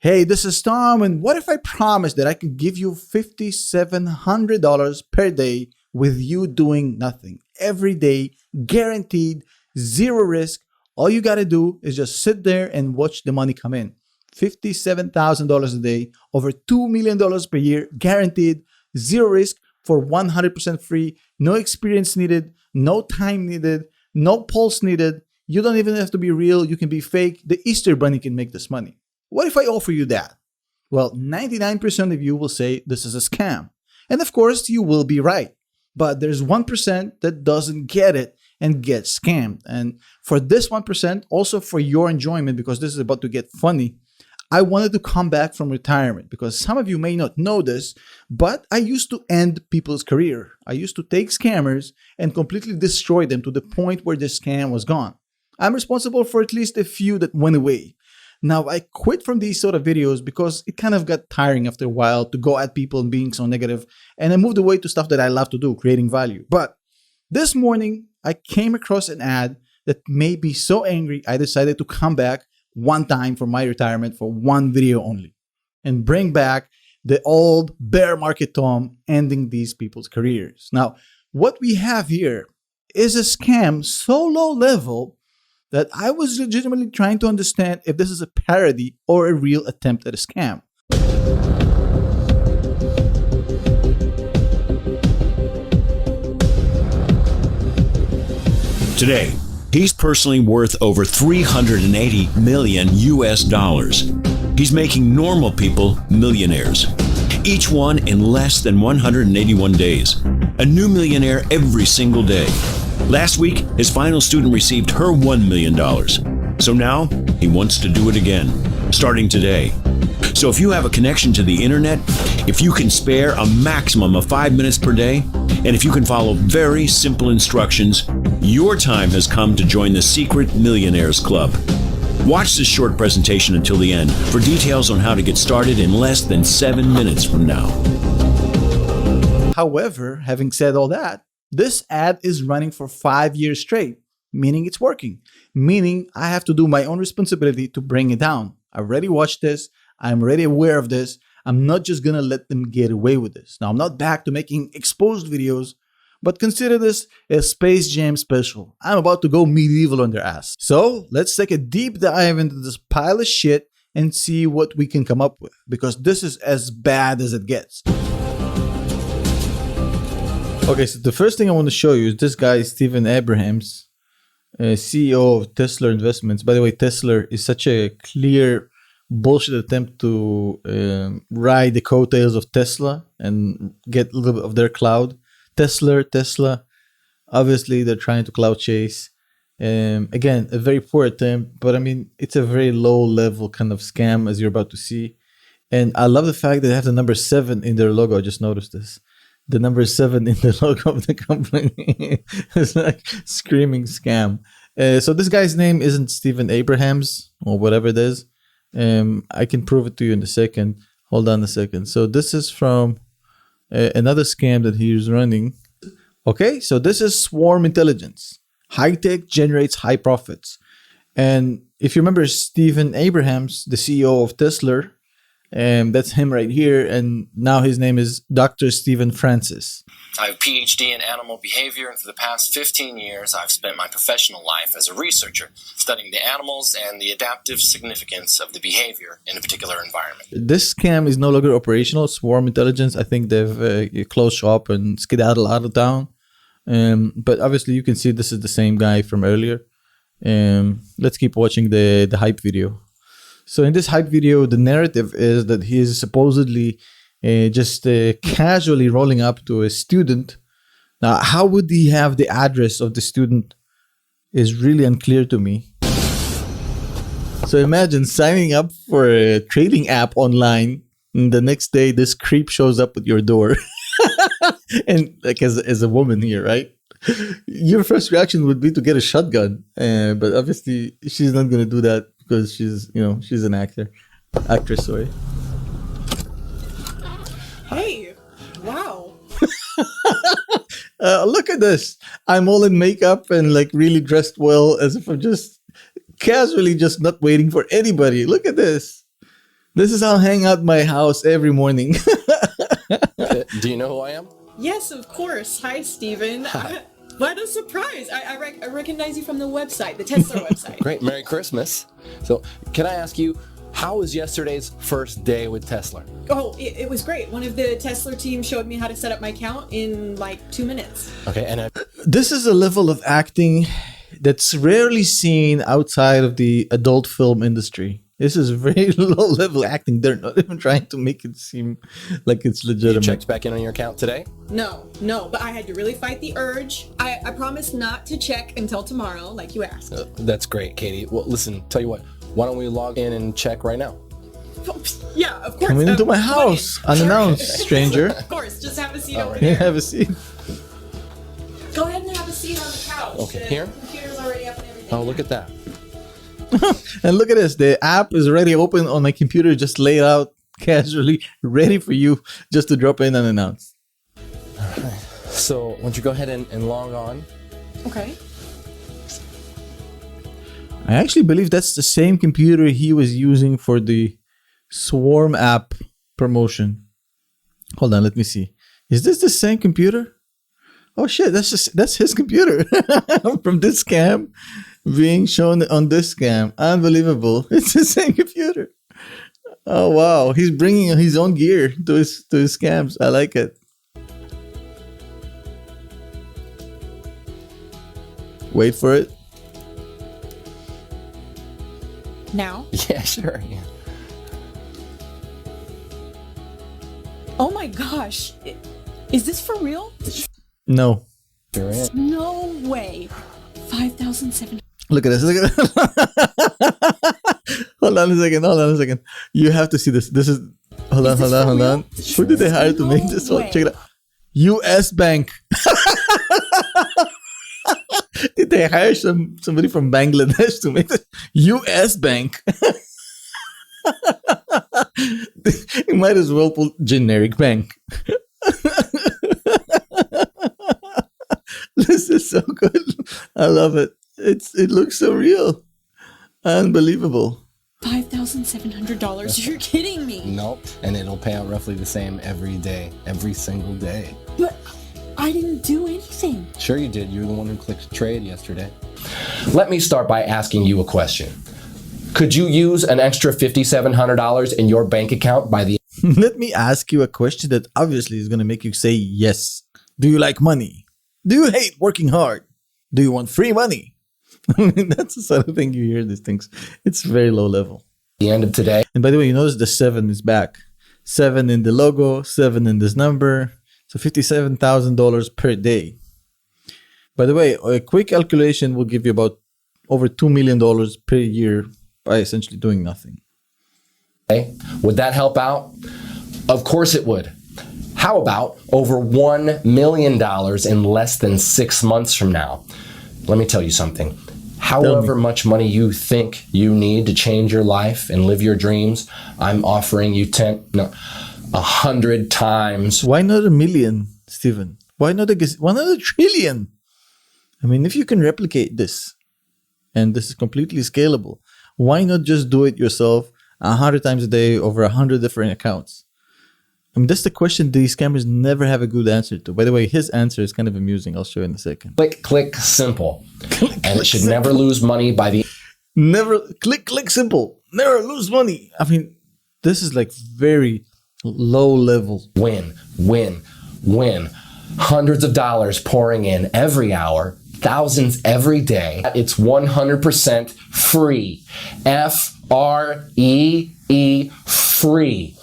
Hey, this is Tom, and what if I promised that I could give you $5,700 per day with you doing nothing? Every day, guaranteed, zero risk. All you gotta do is just sit there and watch the money come in. $57,000 a day, over $2 million per year, guaranteed, zero risk for 100% free, no experience needed, no time needed, no pulse needed. You don't even have to be real, you can be fake. The Easter Bunny can make this money. What if I offer you that? Well, 99% of you will say this is a scam. And of course, you will be right. But there's 1% that doesn't get it and gets scammed. And for this 1%, also for your enjoyment, because this is about to get funny, I wanted to come back from retirement because some of you may not know this, but I used to end people's career. I used to take scammers and completely destroy them to the point where the scam was gone. I'm responsible for at least a few that went away. Now, I quit from these sort of videos because it kind of got tiring after a while to go at people and being so negative, and I moved away to stuff that I love to do, creating value. But this morning, I came across an ad that made me so angry, I decided to come back one time for my retirement for one video only and bring back the old bear market Tom ending these people's careers. Now, what we have here is a scam so low level that I was legitimately trying to understand if this is a parody or a real attempt at a scam. Today, he's personally worth over 380 million US dollars. He's making normal people millionaires, each one in less than 181 days. A new millionaire every single day. Last week, his final student received her $1 million. So now, he wants to do it again, starting today. So if you have a connection to the internet, if you can spare a maximum of 5 minutes per day, and if you can follow very simple instructions, your time has come to join the Secret Millionaires Club. Watch this short presentation until the end for details on how to get started in less than 7 minutes from now. However, having said all that, this ad is running for 5 years straight, meaning it's working, meaning I have to do my own responsibility to bring it down. I already watched this. I'm already aware of this. I'm not just going to let them get away with this. Now, I'm not back to making exposed videos, but consider this a Space Jam special. I'm about to go medieval on their ass. So let's take a deep dive into this pile of shit and see what we can come up with, because this is as bad as it gets. Okay, so the first thing I want to show you is this guy, Stephen Abrahams, CEO of Tesler Investments. By the way, Tesler is such a clear bullshit attempt to ride the coattails of Tesla and get a little bit of their cloud. Tesla, obviously they're trying to cloud chase. Again, a very poor attempt, but I mean, it's a very low level kind of scam, as you're about to see. And I love the fact that they have the number 7 in their logo. I just noticed this. The number 7 in the logo of the company. It's like screaming scam. So this guy's name isn't Stephen Abrahams or whatever it is. I can prove it to you in a second. Hold on a second. So this is from another scam that he's running. Okay, so this is Swarm Intelligence. High tech generates high profits. And if you remember Stephen Abrahams, the CEO of Tesla, that's him right here, and now his name is Dr. Stephen Francis. I have a PhD in animal behavior, and for the past 15 years, I've spent my professional life as a researcher, studying the animals and the adaptive significance of the behavior in a particular environment. This scam is no longer operational. Swarm Intelligence, I think they've closed shop and skedaddled out of town. But obviously, you can see this is the same guy from earlier. Let's keep watching the hype video. So in this hype video, the narrative is that he is supposedly just casually rolling up to a student. Now, how would he have the address of the student is really unclear to me. So imagine signing up for a trading app online, and the next day this creep shows up at your door. And like as a woman here, right? Your first reaction would be to get a shotgun. But obviously she's not going to do that because she's an actress, sorry. Hey, wow. Look at this. I'm all in makeup and like really dressed well, as if I'm just casually just not waiting for anybody. Look at this. This is how I hang out my house every morning. Do you know who I am? Yes, of course. Hi, Steven. What a surprise. I recognize you from the website, the Tesler website. Great. Merry Christmas. So, can I ask you, how was yesterday's first day with Tesler? Oh, it was great. One of the Tesler team showed me how to set up my account in like 2 minutes. Okay, and This is a level of acting that's rarely seen outside of the adult film industry. This is very low level acting. They're not even trying to make it seem like it's you legitimate. checked back in on your account today? No, but I had to really fight the urge. I promised not to check until tomorrow, like you asked. That's great, Katie. Well, listen, tell you what, why don't we log in and check right now? Yeah, of course. Come into my come on in. house, unannounced, stranger. Of course, just have a seat over Yeah, there. have a seat. Go ahead and have a seat on the couch. Okay, The here? computer's already up and everything. Oh, look at that. And look at this. The app is already open on my computer, just laid out casually, ready for you just to drop in unannounced. So, why don't you go ahead and log on? Okay. I actually believe that's the same computer he was using for the Swarm app promotion. Hold on, let me see. Is this the same computer? Oh shit, that's his computer from this scam being shown on this scam. Unbelievable. It's the same computer. Oh wow, he's bringing his own gear to his scams. I like it. Wait for it. Now? Yeah, sure. Yeah. Oh my gosh. Is this for real? No. Sure is. No way. 5,700. Look at this. Look at this. Hold on a second. You have to see this. This is. Hold on. Who did they hire to make this one? way. Check it out. U.S. Bank. Did they hire somebody from Bangladesh to make this? U.S. Bank. You might as well put generic bank. This is so good. I love it. It looks so real. Unbelievable. $5,700. You're kidding me. Nope. And it'll pay out roughly the same every day, every single day. But I didn't do anything. Sure you did. You're the one who clicked trade yesterday. Let me start by asking you a question. Could you use an extra $5,700 in your bank account by the Let me ask you a question that obviously is going to make you say yes. Do you like money? Do you hate working hard? Do you want free money? I mean, that's the sort of thing you hear these things. It's very low level. end of today? And by the way, you notice the 7 is back. 7 in the logo, 7 in this number. So $57,000 per day. By the way, a quick calculation will give you about over $2 million per year by essentially doing nothing. Okay. Would that help out? Of course it would. How about over $1 million in less than 6 months from now? Let me tell you something. However much money you think you need to change your life and live your dreams, I'm offering you 100 times. Why not a million, Steven? Why not a trillion? I mean, if you can replicate this, and this is completely scalable, why not just do it yourself 100 times a day over 100 different accounts? I mean, that's the question these scammers never have a good answer to. By the way, his answer is kind of amusing. I'll show you in a second. Click, simple. And it should never lose money by the Never click, simple. Never lose money. I mean, this is like very low level. win. Hundreds of dollars pouring in every hour, thousands every day. It's 100% free. F-R-E-E, free.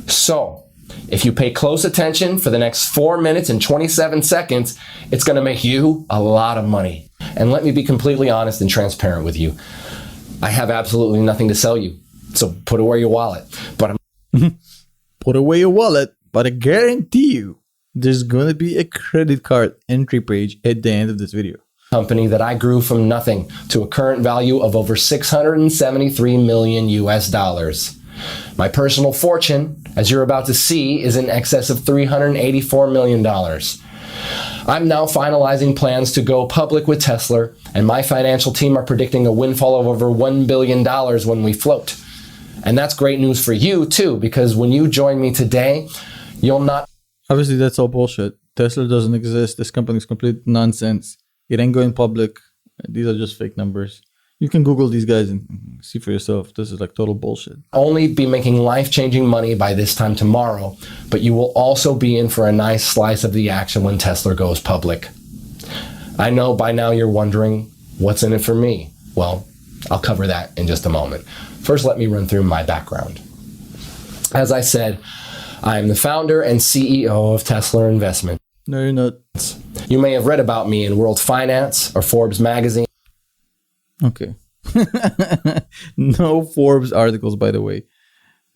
So, if you pay close attention for the next 4 minutes and 27 seconds, it's going to make you a lot of money. And let me be completely honest and transparent with you. I have absolutely nothing to sell you. So put away your wallet. But I'm Put away your wallet, but I guarantee you there's going to be a credit card entry page at the end of this video. company that I grew from nothing to a current value of over 673 million US dollars. My personal fortune, as you're about to see, is in excess of $384 million. I'm now finalizing plans to go public with Tesler, and my financial team are predicting a windfall of over $1 billion when we float. And that's great news for you too, because when you join me today, you'll not Obviously, that's all bullshit. Tesla doesn't exist. This company is complete nonsense. It ain't going public. These are just fake numbers. You can Google these guys and see for yourself. This is like total bullshit. only be making life-changing money by this time tomorrow, but you will also be in for a nice slice of the action when Tesla goes public. I know by now you're wondering, what's in it for me? Well, I'll cover that in just a moment. First, let me run through my background. As I said, I am the founder and CEO of Tesler Investment. No, you're not. You may have read about me in World Finance or Forbes magazine. Okay. No Forbes articles, by the way.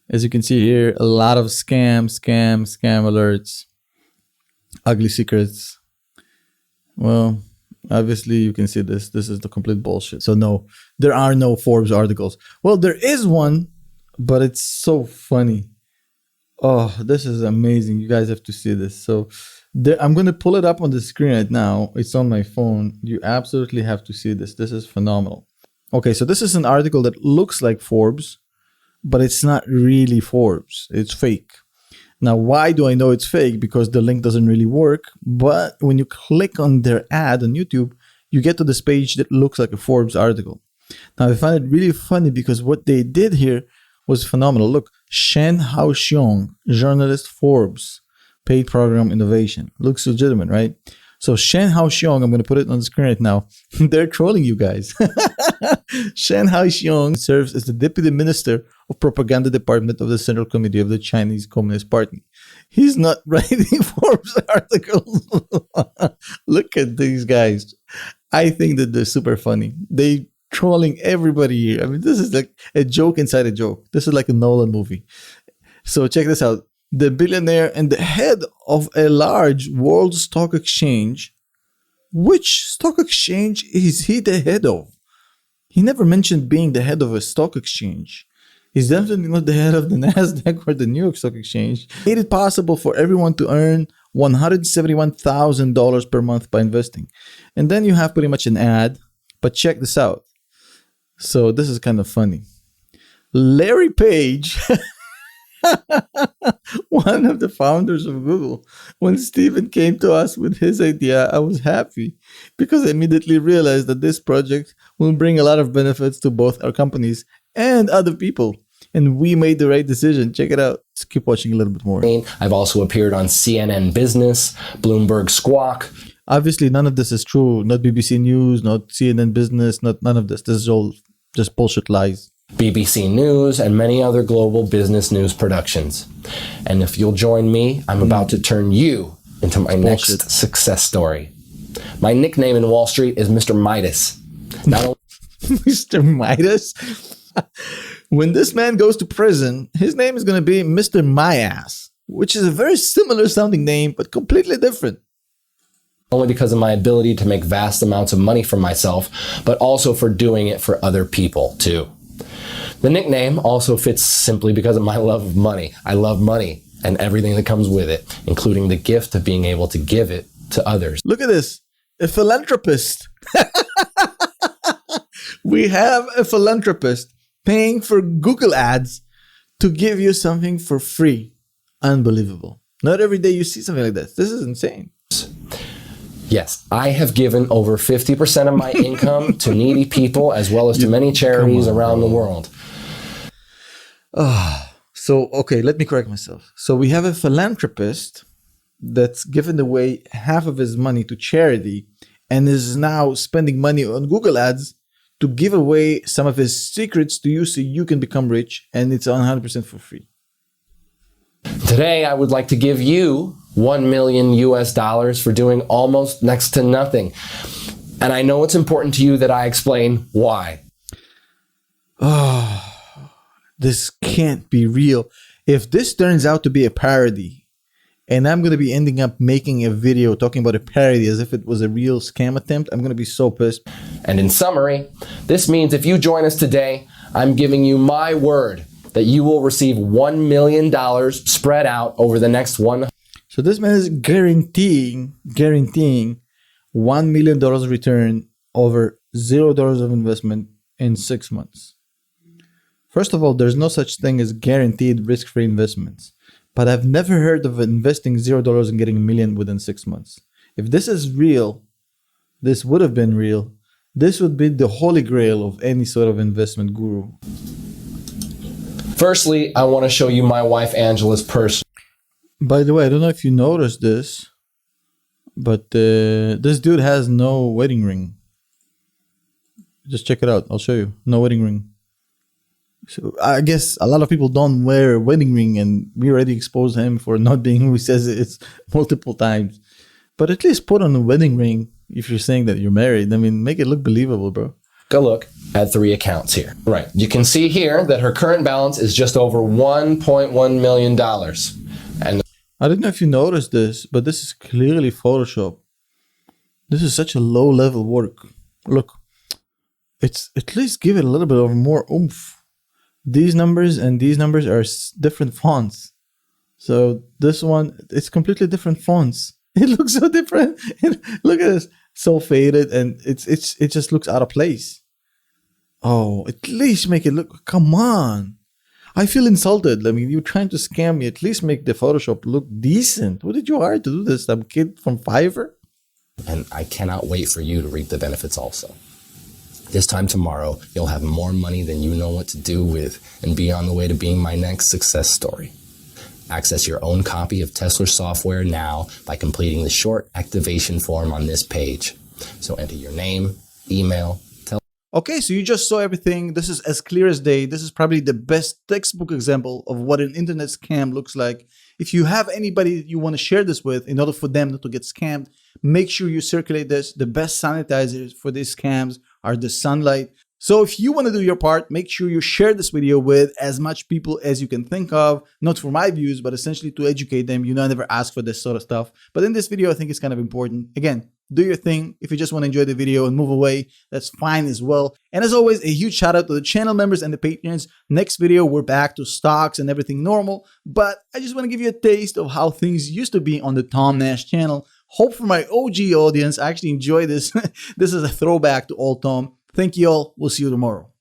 As you can see here, a lot of scam alerts, ugly secrets. Well, obviously you can see this. This is the complete bullshit. So no, there are no Forbes articles. Well, there is one, but it's so funny. Oh, this is amazing. You guys have to see this. So I'm going to pull it up on the screen right now. It's on my phone. You absolutely have to see this. This is phenomenal. Okay, so this is an article that looks like Forbes, but it's not really Forbes. It's fake. Now, why do I know it's fake? Because the link doesn't really work. But when you click on their ad on YouTube, you get to this page that looks like a Forbes article. Now, I find it really funny because what they did here was phenomenal. Look, Shen Haoxiong, journalist, Forbes, paid program innovation. Looks legitimate, right? So Shen Haoxiong, I'm going to put it on the screen right now. They're trolling you guys. Shen Haoxiong serves as the Deputy Minister of Propaganda Department of the Central Committee of the Chinese Communist Party. He's not writing Forbes articles. Look at these guys. I think that they're super funny. They trolling everybody here. I mean, this is like a joke inside a joke. This is like a Nolan movie. So check this out. The billionaire and the head of a large world stock exchange. Which stock exchange is he the head of? He never mentioned being the head of a stock exchange. He's definitely not the head of the NASDAQ or the New York Stock Exchange. Made it possible for everyone to earn $171,000 per month by investing. And then you have pretty much an ad. But check this out. So this is kind of funny. Larry Page, one of the founders of Google, when Steven came to us with his idea, I was happy because I immediately realized that this project will bring a lot of benefits to both our companies and other people. And we made the right decision. Check it out. Let's keep watching a little bit more. I've also appeared on CNN Business, Bloomberg Squawk. Obviously, none of this is true. Not BBC News, not CNN Business, not none of this. This is all just bullshit lies. BBC News, and many other global business news productions. And if you'll join me, I'm about to turn you into my next success story. My nickname in Wall Street is Mr. Midas. Not only Mr. Midas? When this man goes to prison, his name is going to be Mr. My Ass, which is a very similar sounding name, but completely different. only because of my ability to make vast amounts of money for myself, but also for doing it for other people too. The nickname also fits simply because of my love of money. I love money and everything that comes with it, including the gift of being able to give it to others. Look at this. A philanthropist. We have a philanthropist paying for Google ads to give you something for free. Unbelievable. Not every day you see something like this. This is insane. Yes, I have given over 50% of my income to needy people as well as to many charities around the world. So, okay, let me correct myself. So we have a philanthropist that's given away half of his money to charity and is now spending money on Google ads to give away some of his secrets to you so you can become rich, and it's 100% for free. Today, I would like to give you $1 million US for doing almost next to nothing. And I know it's important to you that I explain why. This can't be real. If this turns out to be a parody, and I'm going to be ending up making a video talking about a parody as if it was a real scam attempt, I'm going to be so pissed. And in summary, this means if you join us today, I'm giving you my word that you will receive $1 million spread out over the next one. So this man is guaranteeing $1 million return over $0 of investment in 6 months. First of all, there's no such thing as guaranteed risk-free investments. But I've never heard of investing $0 and getting $1 million within 6 months. If this is real, this would have been real. This would be the holy grail of any sort of investment guru. Firstly, I want to show you my wife Angela's purse. By the way, I don't know if you noticed this, but this dude has no wedding ring. Just check it out. I'll show you. No wedding ring. So I guess a lot of people don't wear a wedding ring, and we already exposed him for not being who he says it's multiple times. But at least put on a wedding ring if you're saying that you're married. I mean, make it look believable, bro. Go look at 3 accounts here. Right. You can see here that her current balance is just over $1.1 million. And I don't know if you noticed this, but this is clearly Photoshop. This is such a low-level work. Look, it's at least give it a little bit of more oomph. These numbers and these numbers are different fonts. So this one, it's completely different fonts. It looks so different. Look at this, so faded, and it just looks out of place. Oh, at least make it look. Come on, I feel insulted. I mean, you're trying to scam me. At least make the Photoshop look decent. What did you hire to do this? Some kid from Fiverr? And I cannot wait for you to reap the benefits also. This time tomorrow, you'll have more money than you know what to do with and be on the way to being my next success story. Access your own copy of Tesler software now by completing the short activation form on this page. So enter your name, email, Okay, so you just saw everything. This is as clear as day. This is probably the best textbook example of what an internet scam looks like. If you have anybody that you want to share this with in order for them not to get scammed, make sure you circulate this. The best sanitizers for these scams are the sunlight. So if you want to do your part, make sure you share this video with as much people as you can think of, not for my views, but essentially to educate them. You know, I never ask for this sort of stuff. But in this video, I think it's kind of important. Again, do your thing. If you just want to enjoy the video and move away, that's fine as well. And as always, a huge shout out to the channel members and the patrons. Next video, we're back to stocks and everything normal. But I just want to give you a taste of how things used to be on the Tom Nash channel. Hope for my OG audience actually enjoy this. This is a throwback to old Tom. Thank you all. We'll see you tomorrow.